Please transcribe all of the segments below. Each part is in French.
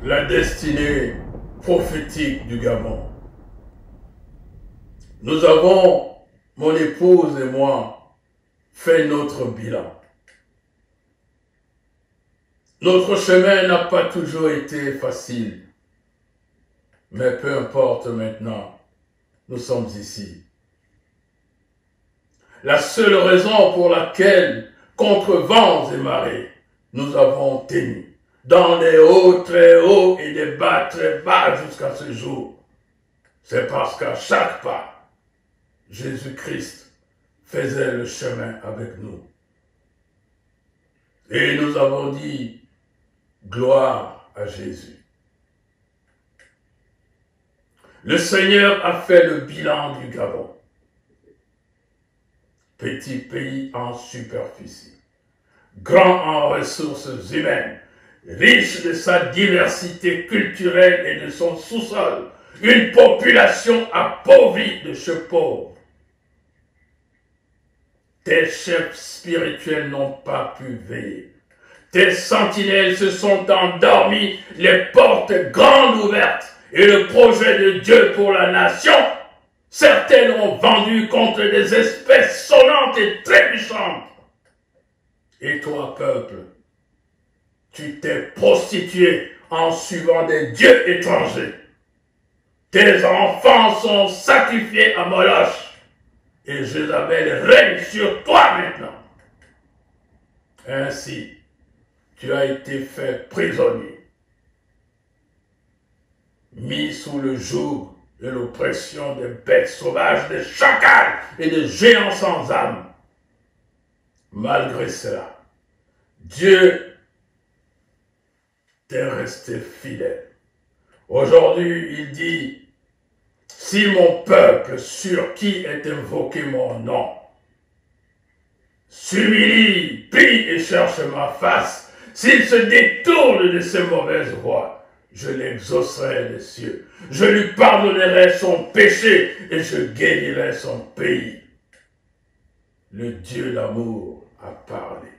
la destinée prophétique du Gabon. Nous avons, mon épouse et moi, fait notre bilan. Notre chemin n'a pas toujours été facile, mais peu importe maintenant, nous sommes ici. La seule raison pour laquelle, contre vents et marées, nous avons tenu dans les hauts très hauts et des bas très bas jusqu'à ce jour, c'est parce qu'à chaque pas, Jésus-Christ faisait le chemin avec nous. Et nous avons dit, gloire à Jésus. Le Seigneur a fait le bilan du Gabon. Petit pays en superficie, grand en ressources humaines, riche de sa diversité culturelle et de son sous-sol, une population appauvrie de ceux pauvres. Tes chefs spirituels n'ont pas pu veiller. Tes sentinelles se sont endormis, les portes grandes ouvertes, et le projet de Dieu pour la nation, certains l'ont vendu contre des espèces sonnantes et trébuchantes. Et toi, peuple, tu t'es prostitué en suivant des dieux étrangers. Tes enfants sont sacrifiés à Moloch, et Jézabel règne sur toi maintenant. Ainsi, tu as été fait prisonnier, mis sous le joug de l'oppression des bêtes sauvages, des chacals et des géants sans âme. Malgré cela, Dieu t'est resté fidèle. Aujourd'hui, il dit, si mon peuple sur qui est invoqué mon nom s'humilie, prie et cherche ma face, s'il se détourne de ses mauvaises voies, je l'exaucerai des cieux. Je lui pardonnerai son péché et je guérirai son pays. Le Dieu d'amour a parlé.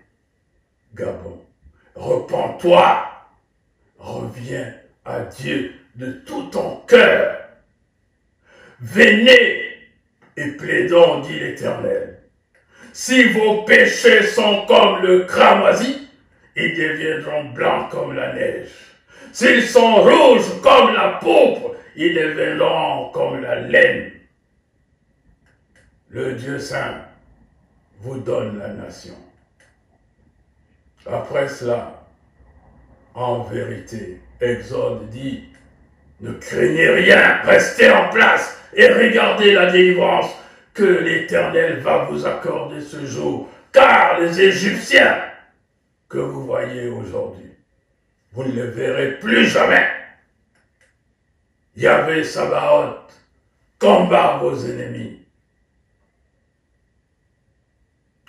Gabon, repens-toi, reviens à Dieu de tout ton cœur. Venez et plaidons, dit l'Éternel. Si vos péchés sont comme le cramoisi, ils deviendront blancs comme la neige. S'ils sont rouges comme la pourpre, ils deviendront comme la laine. Le Dieu saint vous donne la nation. Après cela, en vérité, Exode dit, ne craignez rien, restez en place et regardez la délivrance que l'Éternel va vous accorder ce jour, car les Égyptiens que vous voyez aujourd'hui, vous ne les verrez plus jamais. Yahvé Sabaoth, combat vos ennemis.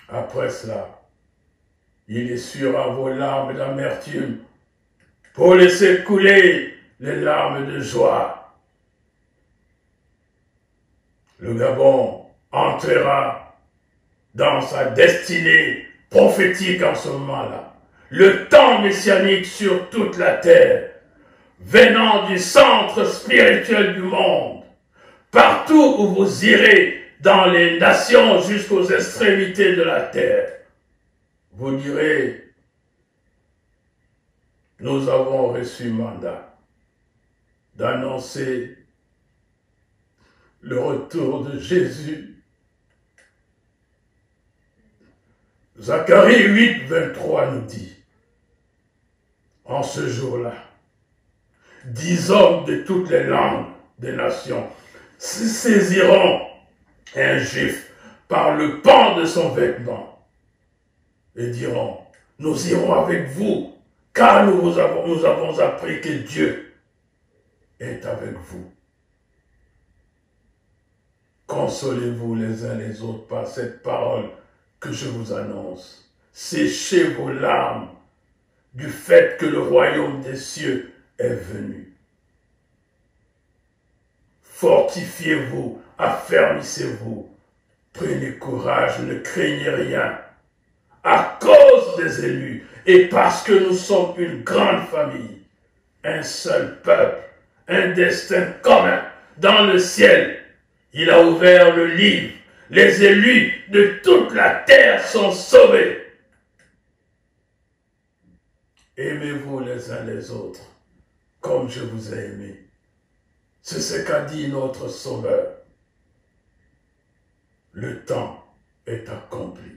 Après cela, il essuiera vos larmes d'amertume pour laisser couler les larmes de joie. Le Gabon entrera dans sa destinée prophétique en ce moment-là. Le temps messianique sur toute la terre, venant du centre spirituel du monde, partout où vous irez, dans les nations jusqu'aux extrémités de la terre, vous direz, nous avons reçu mandat d'annoncer le retour de Jésus. Zacharie 8, 23 nous dit, en ce jour-là, 10 hommes de toutes les langues des nations se saisiront un juif par le pan de son vêtement et diront, nous irons avec vous, car nous avons appris que Dieu est avec vous. Consolez-vous les uns les autres par cette parole que je vous annonce. Séchez vos larmes du fait que le royaume des cieux est venu. Fortifiez-vous, affermissez-vous, prenez courage, ne craignez rien. À cause des élus et parce que nous sommes une grande famille, un seul peuple, un destin commun dans le ciel. Il a ouvert le livre. Les élus de toute la terre sont sauvés. Aimez-vous les uns les autres, comme je vous ai aimé. C'est ce qu'a dit notre Sauveur. Le temps est accompli.